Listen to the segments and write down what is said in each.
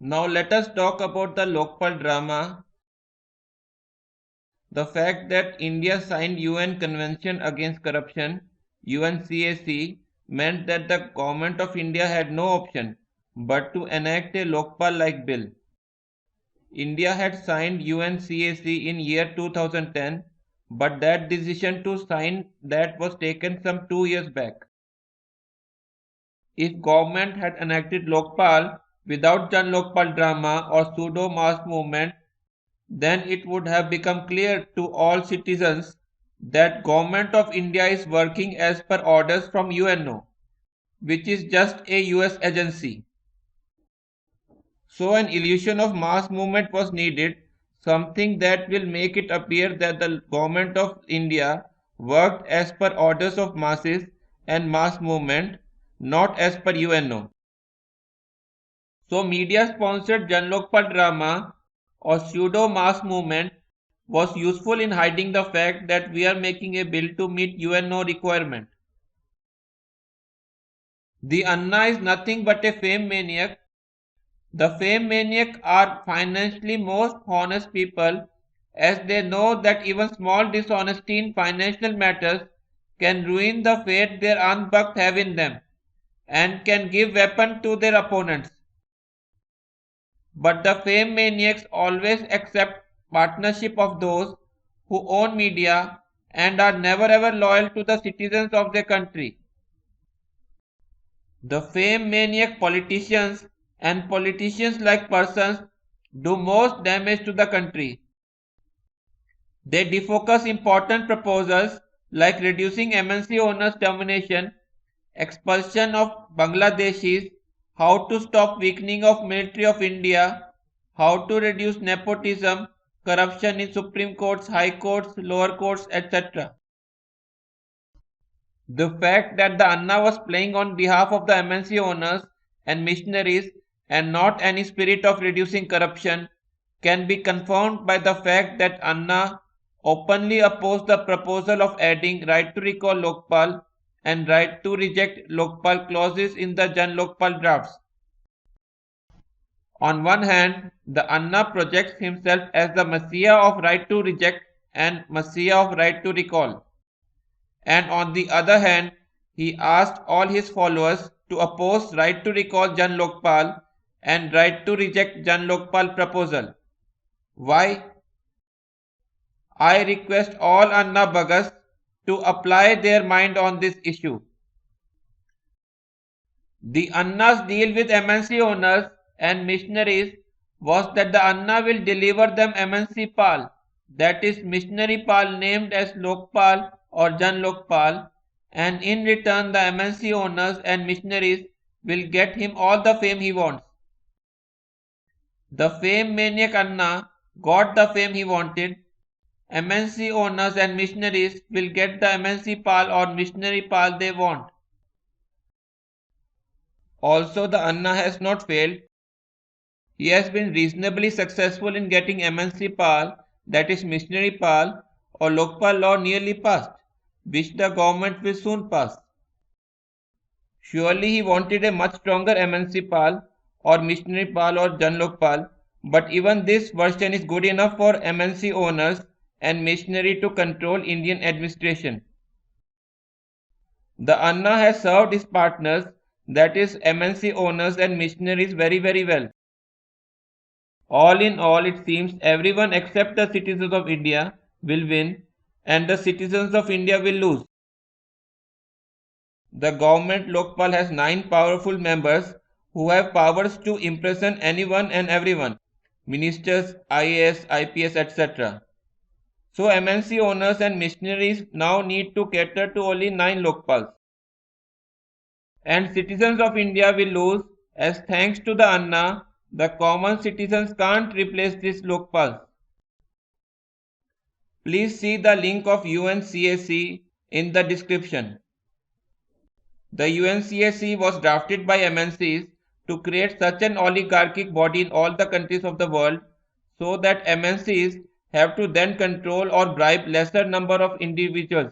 Now let us talk about the Lokpal drama. The fact that India signed UN Convention Against Corruption (UNCAC) meant that the government of India had no option but to enact a Lokpal-like bill. India had signed UNCAC in year 2010, but that decision to sign that was taken some 2 years back. If government had enacted Lokpal without Jan Lokpal drama or pseudo mass movement, then it would have become clear to all citizens that Government of India is working as per orders from UNO, which is just a US agency. So an illusion of mass movement was needed, something that will make it appear that the Government of India worked as per orders of masses and mass movement, not as per UNO. So media-sponsored Jan Lokpal drama or pseudo-mass movement was useful in hiding the fact that we are making a bill to meet UNO requirement. The Anna is nothing but a fame maniac. The fame maniac are financially most honest people, as they know that even small dishonesty in financial matters can ruin the faith their unbucked have in them and can give weapon to their opponents. But the fame maniacs always accept partnership of those who own media and are never ever loyal to the citizens of their country. The fame maniac politicians and politicians like persons do most damage to the country. They defocus important proposals like reducing MNC owners' termination, expulsion of Bangladeshis, how to stop weakening of military of India, how to reduce nepotism, corruption in Supreme Courts, High Courts, lower courts, etc. The fact that the Anna was playing on behalf of the MNC owners and missionaries and not any spirit of reducing corruption can be confirmed by the fact that Anna openly opposed the proposal of adding right to recall Lokpal and right to reject Lokpal clauses in the Jan Lokpal drafts. On one hand, the Anna projects himself as the Messiah of right to reject and Messiah of right to recall. And on the other hand, he asked all his followers to oppose right to recall Jan Lokpal and right to reject Jan Lokpal proposal. Why? I request all Anna Bhagas to apply their mind on this issue. The Anna's deal with MNC owners and missionaries was that the Anna will deliver them MNC Pal, that is missionary Pal named as Lokpal or Jan Lokpal, and in return the MNC owners and missionaries will get him all the fame he wants. The fame maniac Anna got the fame he wanted. MNC owners and missionaries will get the MNC Pal or missionary Pal they want. Also, the Anna has not failed. He has been reasonably successful in getting MNC Pal, that is missionary Pal, or Lokpal law nearly passed, which the government will soon pass. Surely he wanted a much stronger MNC Pal or missionary Pal or Jan Lokpal, but even this version is good enough for MNC owners and missionary to control Indian administration. The Anna has served his partners, that is MNC owners and missionaries very well. All in all, it seems everyone except the citizens of India will win and the citizens of India will lose. The government Lokpal has 9 powerful members who have powers to imprison anyone and everyone, ministers, IAS, IPS, etc. So MNC owners and missionaries now need to cater to only 9 Lokpals. And citizens of India will lose, as thanks to the Anna, the common citizens can't replace this Lokpal. Please see the link of UNCAC in the description. The UNCAC was drafted by MNCs to create such an oligarchic body in all the countries of the world so that MNCs have to then control or bribe lesser number of individuals.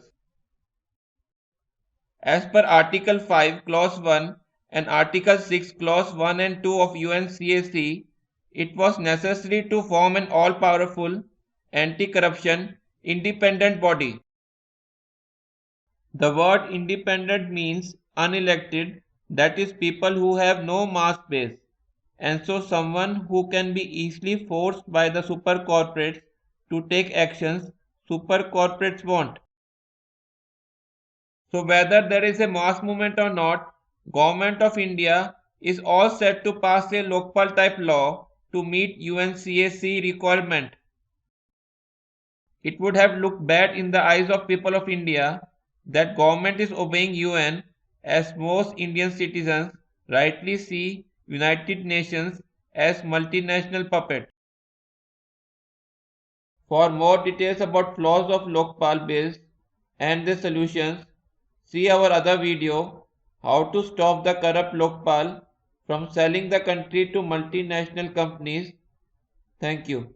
As per Article 5 Clause 1 and Article 6 Clause 1 and 2 of UNCAC, it was necessary to form an all-powerful, anti-corruption, independent body. The word independent means unelected, that is, people who have no mass base, and so someone who can be easily forced by the super corporates to take actions super corporates want. So whether there is a mass movement or not, Government of India is all set to pass a Lokpal type law to meet UNCAC requirement. It would have looked bad in the eyes of people of India that government is obeying UN, as most Indian citizens rightly see United Nations as multinational puppet. For more details about flaws of Lokpal bills and their solutions, see our other video, How to Stop the Corrupt Lokpal from Selling the Country to Multinational Companies. Thank you.